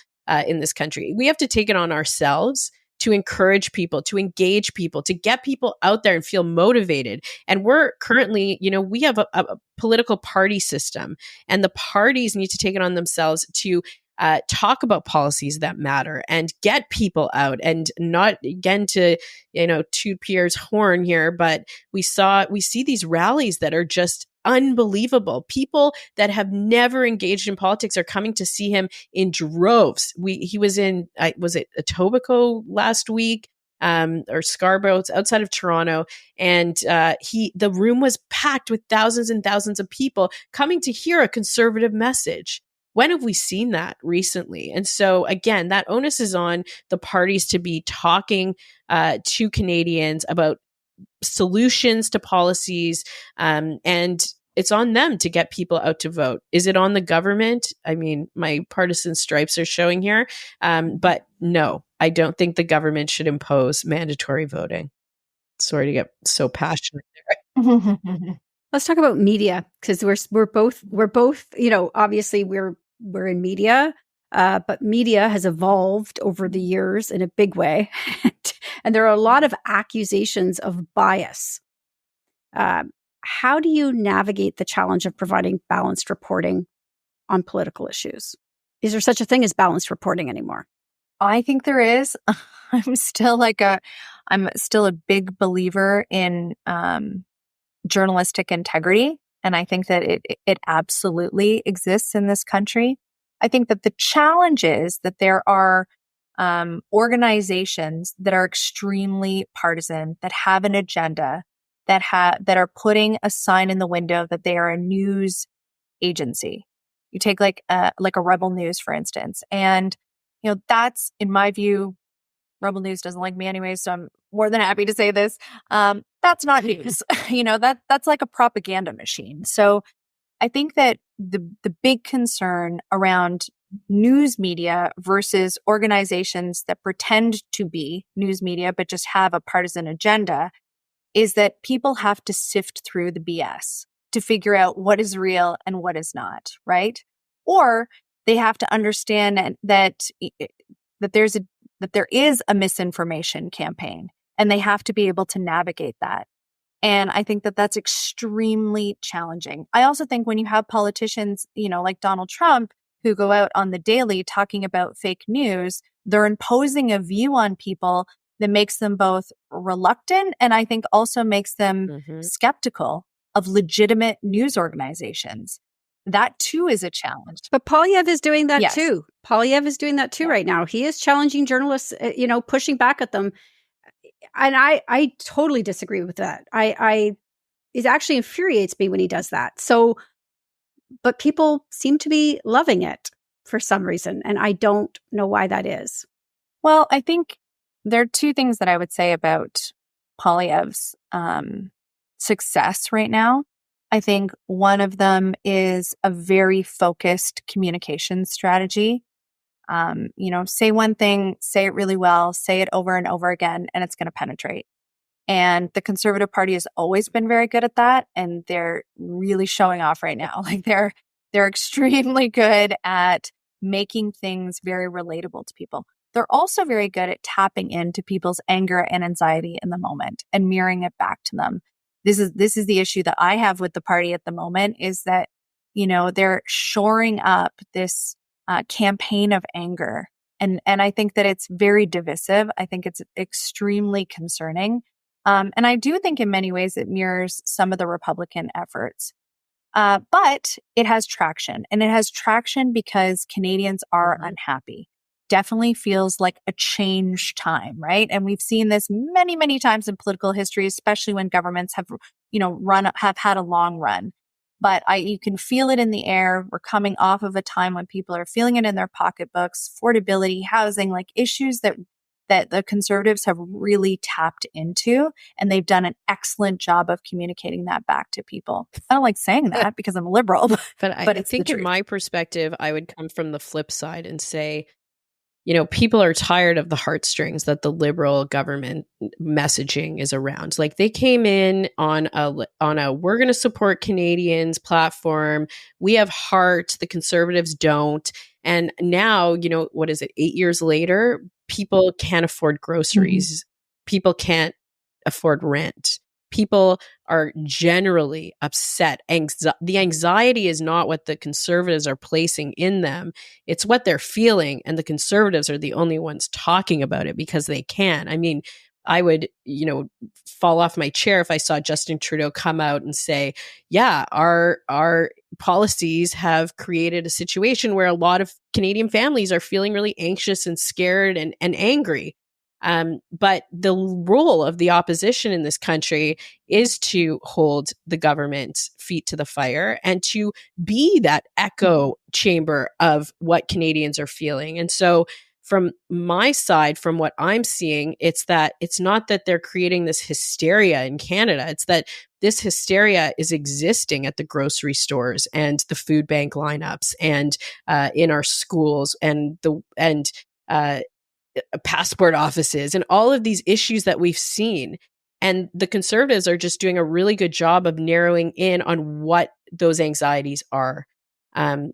in this country. We have to take it on ourselves to encourage people, to engage people, to get people out there and feel motivated. And we're currently, we have a political party system, and the parties need to take it on themselves to talk about policies that matter and get people out, and not, again, to, toot Pierre's horn here, but we see these rallies that are just unbelievable. People that have never engaged in politics are coming to see him in droves. He was in, was it Etobicoke last week? Or Scarborough, it's outside of Toronto. And the room was packed with thousands and thousands of people coming to hear a conservative message. When have we seen that recently? And so again, that onus is on the parties to be talking to Canadians about solutions to policies, and it's on them to get people out to vote. Is it on the government? I mean, my partisan stripes are showing here, but no, I don't think the government should impose mandatory voting. Sorry to get so passionate there. Let's talk about media, because we're both obviously we're in media, but media has evolved over the years in a big way, and there are a lot of accusations of bias. How do you navigate the challenge of providing balanced reporting on political issues? Is there such a thing as balanced reporting anymore? I think there is. I'm still a big believer in journalistic integrity, and I think that it absolutely exists in this country. I think that the challenge is that there are organizations that are extremely partisan, that have an agenda, that are putting a sign in the window that they are a news agency. You take like a Rebel News, for instance, and that's, in my view, Rebel News doesn't like me anyway, so I'm more than happy to say this. That's not news. That's like a propaganda machine. So I think that the big concern around news media versus organizations that pretend to be news media but just have a partisan agenda is that people have to sift through the BS to figure out what is real and what is not, right? Or they have to understand that there is a misinformation campaign, and they have to be able to navigate that. And I think that that's extremely challenging. I also think when you have politicians, like Donald Trump, who go out on the daily talking about fake news, they're imposing a view on people that makes them both reluctant and I think also makes them skeptical of legitimate news organizations. That too is a challenge. But Polyev is doing that too. Polyev is doing that too right now. He is challenging journalists, pushing back at them. And I totally disagree with that. It actually infuriates me when he does that. So, but people seem to be loving it for some reason. And I don't know why that is. Well, I think there are two things that I would say about Polyev's success right now. I think one of them is a very focused communication strategy. Say one thing, say it really well, say it over and over again, and it's going to penetrate. And the Conservative Party has always been very good at that, and they're really showing off right now. Like they're extremely good at making things very relatable to people. They're also very good at tapping into people's anger and anxiety in the moment and mirroring it back to them. This is the issue that I have with the party at the moment, is that, they're shoring up this campaign of anger. And I think that it's very divisive. I think it's extremely concerning. And I do think in many ways it mirrors some of the Republican efforts. But it has traction, and it has traction because Canadians are unhappy. Definitely feels like a change time, right? And we've seen this many, many times in political history, especially when governments have, have had a long run. But you can feel it in the air. We're coming off of a time when people are feeling it in their pocketbooks, affordability, housing, like issues that the Conservatives have really tapped into, and they've done an excellent job of communicating that back to people. I don't like saying that because I'm a liberal, but I think in my perspective, I would come from the flip side and say, people are tired of the heartstrings that the Liberal government messaging is around. Like they came in on a we're going to support Canadians platform. We have heart. The Conservatives don't. And now, what is it? 8 years later, people can't afford groceries. People can't afford rent. People are generally upset. The anxiety is not what the Conservatives are placing in them. It's what they're feeling. And the Conservatives are the only ones talking about it because they can. I mean, I would, fall off my chair if I saw Justin Trudeau come out and say, yeah, our policies have created a situation where a lot of Canadian families are feeling really anxious and scared and angry. But the role of the opposition in this country is to hold the government's feet to the fire and to be that echo chamber of what Canadians are feeling. And so from my side, from what I'm seeing, it's not that they're creating this hysteria in Canada. It's that this hysteria is existing at the grocery stores and the food bank lineups and in our schools and passport offices and all of these issues that we've seen. And the Conservatives are just doing a really good job of narrowing in on what those anxieties are.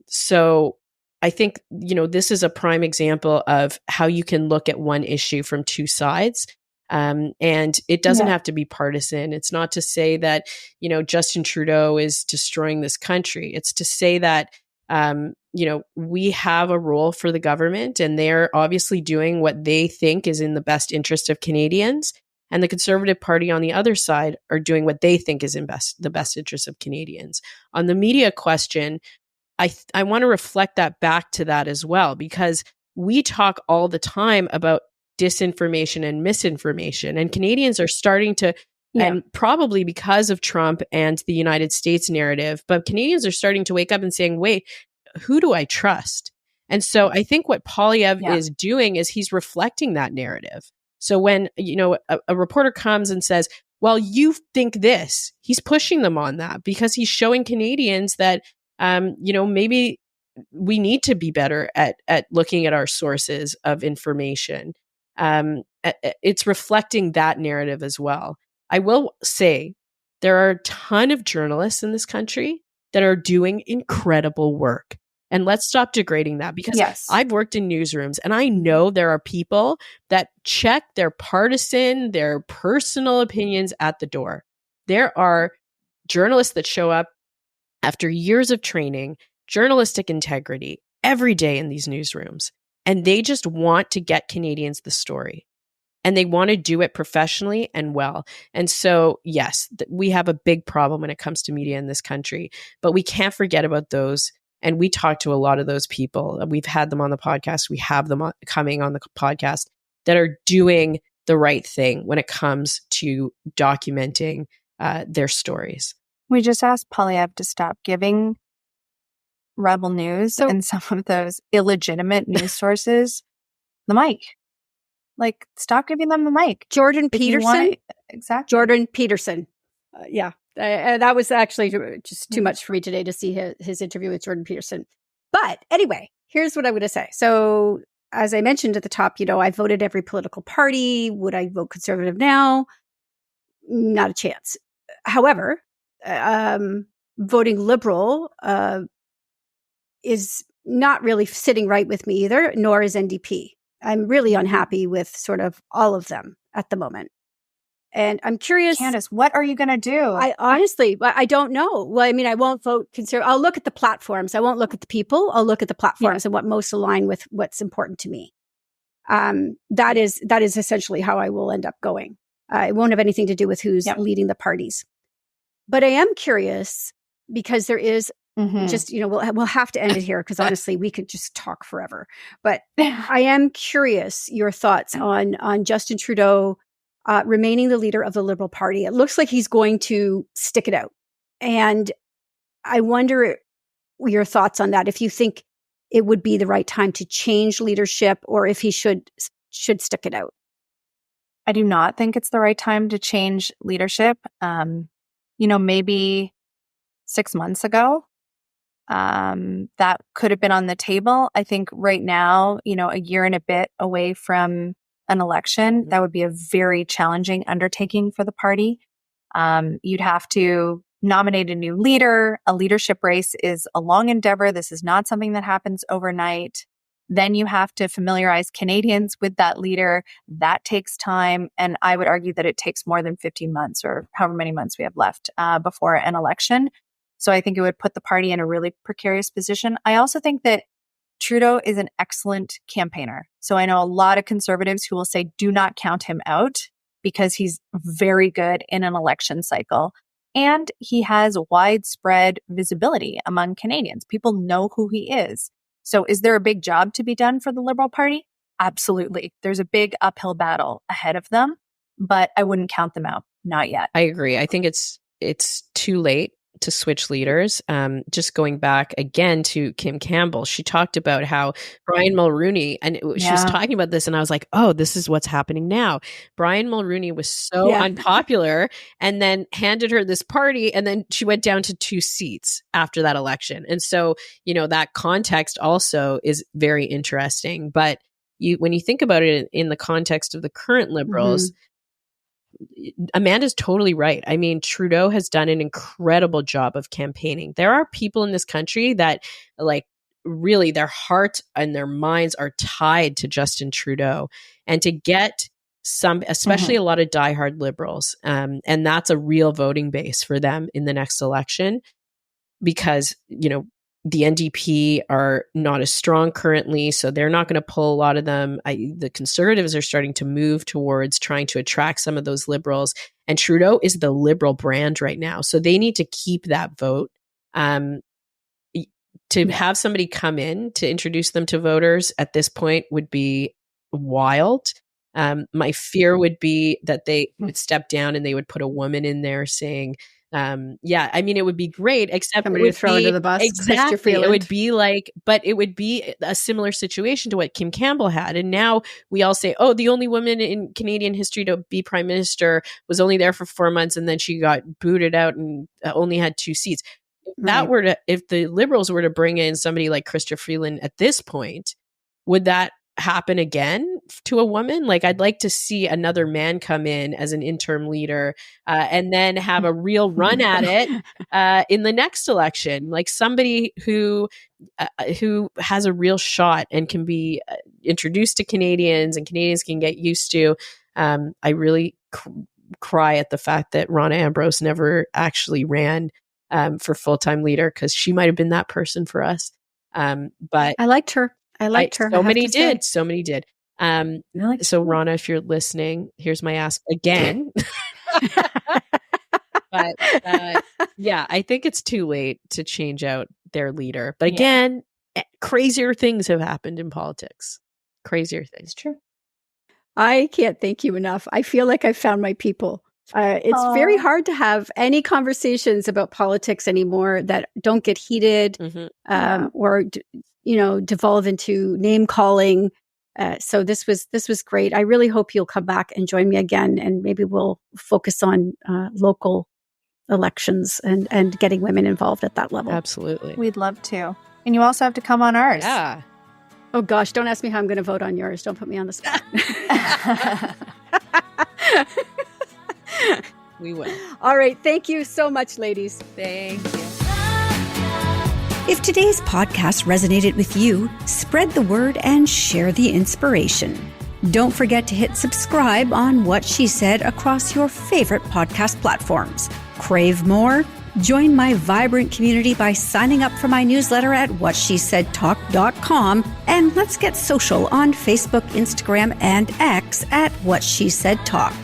So I think, this is a prime example of how you can look at one issue from two sides. And it doesn't have to be partisan. It's not to say that, Justin Trudeau is destroying this country. It's to say that, we have a role for the government and they're obviously doing what they think is in the best interest of Canadians. And the Conservative Party on the other side are doing what they think is in the best interest of Canadians. On the media question, I want to reflect that back to that as well, because we talk all the time about disinformation and misinformation, and Canadians are starting to, and probably because of Trump and the United States narrative, but Canadians are starting to wake up and saying, wait, who do I trust? And so I think what Poilievre is doing is he's reflecting that narrative. So when, a reporter comes and says, well, you think this, he's pushing them on that because he's showing Canadians that, maybe we need to be better at looking at our sources of information. It's reflecting that narrative as well. I will say there are a ton of journalists in this country that are doing incredible work. And let's stop degrading that, because I've worked in newsrooms and I know there are people that check their partisan, their personal opinions at the door. There are journalists that show up after years of training, journalistic integrity, every day in these newsrooms. And they just want to get Canadians the story. And they want to do it professionally and well. And so, yes, we have a big problem when it comes to media in this country, but we can't forget about those. And we talk to a lot of those people. We've had them on the podcast. We have them coming on the podcast that are doing the right thing when it comes to documenting their stories. We just asked Poilievre to stop giving Rebel News and some of those illegitimate news sources the mic. Like, stop giving them the mic. Jordan Peterson? Exactly. Jordan Peterson. That was actually just too much for me today to see his interview with Jordan Peterson. But anyway, here's what I would say. So as I mentioned at the top, I voted every political party. Would I vote Conservative now? Not a chance. However, voting Liberal is not really sitting right with me either, nor is NDP. I'm really unhappy with sort of all of them at the moment. And I'm curious, Candace, what are you going to do? I honestly don't know. Well, I mean, I won't vote Conservative. I'll look at the platforms. I won't look at the people. I'll look at the platforms and what most align with what's important to me. That is essentially how I will end up going. It won't have anything to do with who's leading the parties. But I am curious because there is just, we'll have to end it here because honestly, we could just talk forever. But I am curious your thoughts on Justin Trudeau remaining the leader of the Liberal Party. It looks like he's going to stick it out. And I wonder your thoughts on that, if you think it would be the right time to change leadership or if he should stick it out. I do not think it's the right time to change leadership. Maybe 6 months ago, that could have been on the table. I think right now, a year and a bit away from an election, that would be a very challenging undertaking for the party. You'd have to nominate a new leader. A leadership race is a long endeavor. This is not something that happens overnight. Then you have to familiarize Canadians with that leader. That takes time. And I would argue that it takes more than 15 months or however many months we have left before an election. So I think it would put the party in a really precarious position. I also think that Trudeau is an excellent campaigner. So I know a lot of Conservatives who will say, do not count him out because he's very good in an election cycle. And he has widespread visibility among Canadians. People know who he is. So is there a big job to be done for the Liberal Party? absolutely. There's a big uphill battle ahead of them, but I wouldn't count them out. Not yet. I agree. I think it's too late to switch leaders. Just going back again to Kim Campbell, she talked about how Brian Mulroney, and she was talking about this, and I was like, oh, this is what's happening now. Brian Mulroney was so unpopular and then handed her this party, and then she went down to 2 seats after that election. And so, that context also is very interesting. But when you think about it in the context of the current Liberals, Amanda's totally right. I mean, Trudeau has done an incredible job of campaigning. There are people in this country that really their heart and their minds are tied to Justin Trudeau, and to get some, especially a lot of diehard Liberals, and that's a real voting base for them in the next election, because, the NDP are not as strong currently, so they're not going to pull a lot of them. The Conservatives are starting to move towards trying to attract some of those Liberals, and Trudeau is the Liberal brand right now, so they need to keep that vote. To have somebody come in to introduce them to voters at this point would be wild. My fear would be that they would step down and they would put a woman in there saying, it would be great, except somebody would throw under the bus. Exactly. It would be but it would be a similar situation to what Kim Campbell had. And now we all say, oh, the only woman in Canadian history to be prime minister was only there for 4 months, and then she got booted out and only had 2 seats. If the Liberals were to bring in somebody like Chrystia Freeland at this point, would that happen again to a woman? I'd like to see another man come in as an interim leader, and then have a real run at it in the next election, somebody who has a real shot and can be introduced to Canadians, and Canadians can get used to. I really cry at the fact that Rona Ambrose never actually ran for full-time leader, because she might have been that person for us. But I liked her. So many did. So Rona, if you're listening, here's my ask again. But I think it's too late to change out their leader. But again, crazier things have happened in politics. Crazier things. True. I can't thank you enough. I feel like I've found my people. It's very hard to have any conversations about politics anymore that don't get heated, or devolve into name calling. So this was great. I really hope you'll come back and join me again, and maybe we'll focus on local elections and getting women involved at that level. Absolutely, we'd love to. And you also have to come on ours. Yeah. Oh gosh, don't ask me how I'm going to vote on yours. Don't put me on the spot. We will. All right. Thank you so much, ladies. Thank you. If today's podcast resonated with you, spread the word and share the inspiration. Don't forget to hit subscribe on What She Said across your favorite podcast platforms. Crave more? Join my vibrant community by signing up for my newsletter at whatshesaidtalk.com, and let's get social on Facebook, Instagram, and X at What She Said Talk.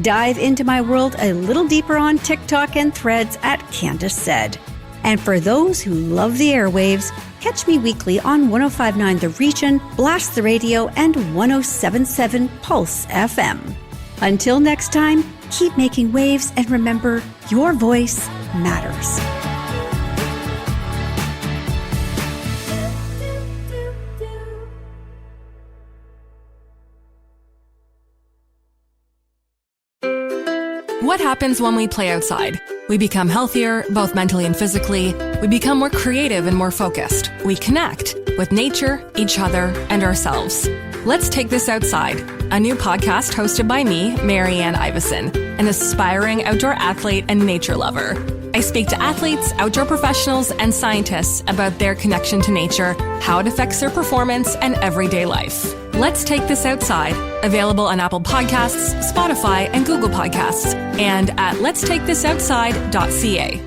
Dive into my world a little deeper on TikTok and Threads at Candace Said. And for those who love the airwaves, catch me weekly on 105.9 The Region, Blast the Radio, and 107.7 Pulse FM. Until next time, keep making waves, and remember, your voice matters. What happens when we play outside? We become healthier, both mentally and physically. We become more creative and more focused. We connect with nature, each other, and ourselves. Let's Take This Outside, a new podcast hosted by me, Marianne Iveson, an aspiring outdoor athlete and nature lover. I speak to athletes, outdoor professionals, and scientists about their connection to nature, how it affects their performance, and everyday life. Let's Take This Outside, available on Apple Podcasts, Spotify, and Google Podcasts, and at letstakethisoutside.ca.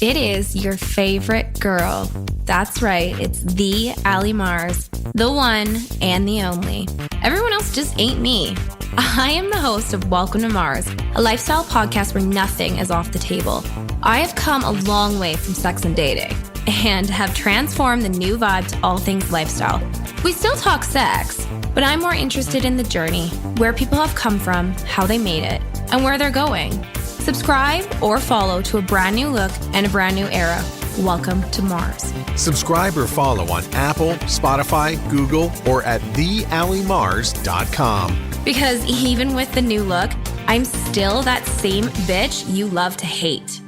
It is your favorite girl. That's right, it's the Ali Mars, the one and the only. Everyone else just ain't me. I am the host of Welcome to Mars, a lifestyle podcast where nothing is off the table. I have come a long way from sex and dating, and have transformed the new vibe to all things lifestyle. We still talk sex, but I'm more interested in the journey, where people have come from, how they made it, and where they're going. Subscribe or follow to a brand new look and a brand new era. Welcome to Mars. Subscribe or follow on Apple, Spotify, Google, or at theallymars.com. Because even with the new look, I'm still that same bitch you love to hate.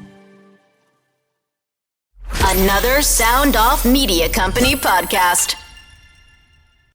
Another Sound Off Media Company podcast.